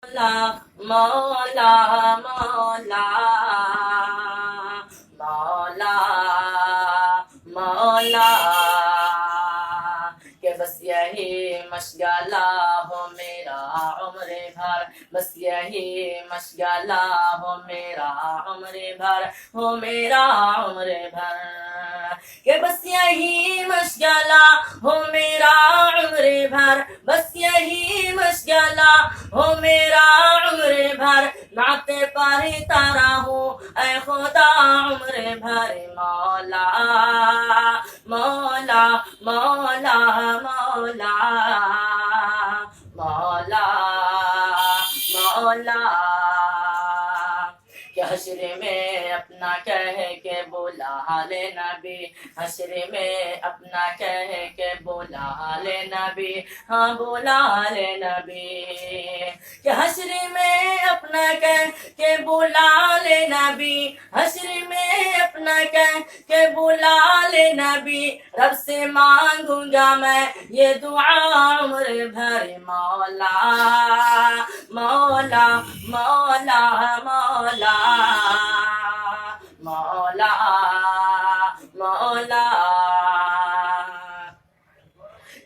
مولا مولا مولا مولا کہ بس یہی مشغلہ ہو میرا عمر بھر، بس یہی مشغلہ ہو میرا عمر بھر، ہو میرا عمر بھر، کہ بس یہی مشغلہ ہو میرا عمر بھر، بس یہی مشغلہ ہو میرا عمر بھر، نعت پڑھتا رہوں اے خدا عمر بھر، مولا مولا مولا مولا مولا مولا کہ حشر میں اپنا کہہ کے بولا لے نبی، حشر میں اپنا کہہ کے بولا لے نبی، ہاں بولا لے نبی، کہ حشر میں اپنا کہہ کے بولا لے نبی، حشر میں اپنا کہہ کے بولا لے نبی، رب سے مانگوں گا میں یہ دعا عمر بھر، مولا مولا مولا مولا مولا مولا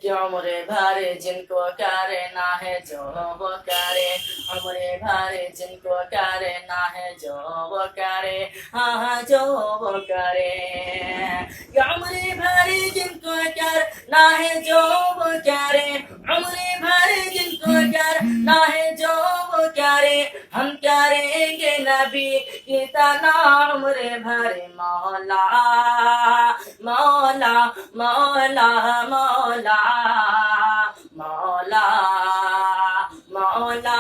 کہ عمر بھر جن کو کرنا ہے جو وہ کرے، عمر بھر جن کو کرنا ہے جو وہ کرے، ہاں ہاں جو وہ کرے، کہ عمر بھر جن کو کرنا ہے جو وہ کرے، عمر بھر جن کو کرنا ہے جو وہ کرے، ہم کریں گے نبی کی طرح عمر بھر، مولا مولا مولا مولا مولا مولا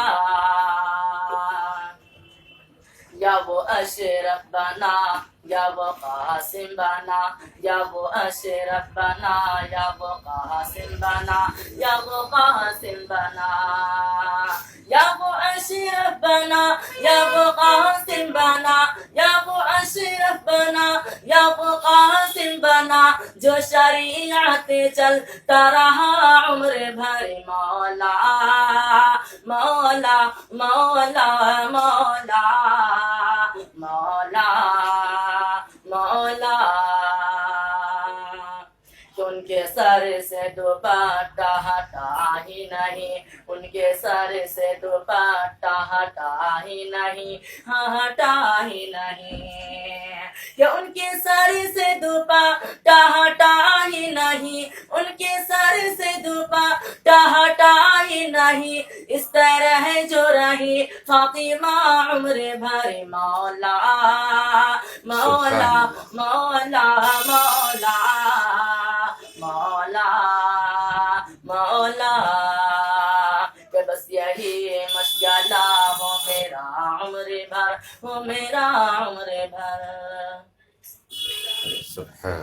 یا وہ اشرف بنا یا وہ قاسم بنا، یا وہ اشرف بنا یا وہ قاسم بنا، یا وہ قاسم بنا، یا وہ اشرف بنا یا وہ قاسم بنا، یا وہ اشرف بنا یا وہ قاسم بنا، جو شریعت چلتا رہا عمر بھر، مولا مولا مولا مولا مولا مولا کہ ان کے سر سے دوپٹہ ہٹا ہی نہیں، ان کے سر سے دوپٹہ ہٹا ہی نہیں، ہاں ہٹا ہی نہیں، کہ ان کے سر سے دوپٹہ ہٹا ہی نہیں، ان کے سر سے دوپٹہ ہٹا ہی نہیں، اس طرح جو رہی فاطمہ عمر بھر، مولا مولا مولا مولا مولا مولا کہ بس یہی مشغلہ ہو میرا عمر بھر، ہو میرا عمر بھر. سبحان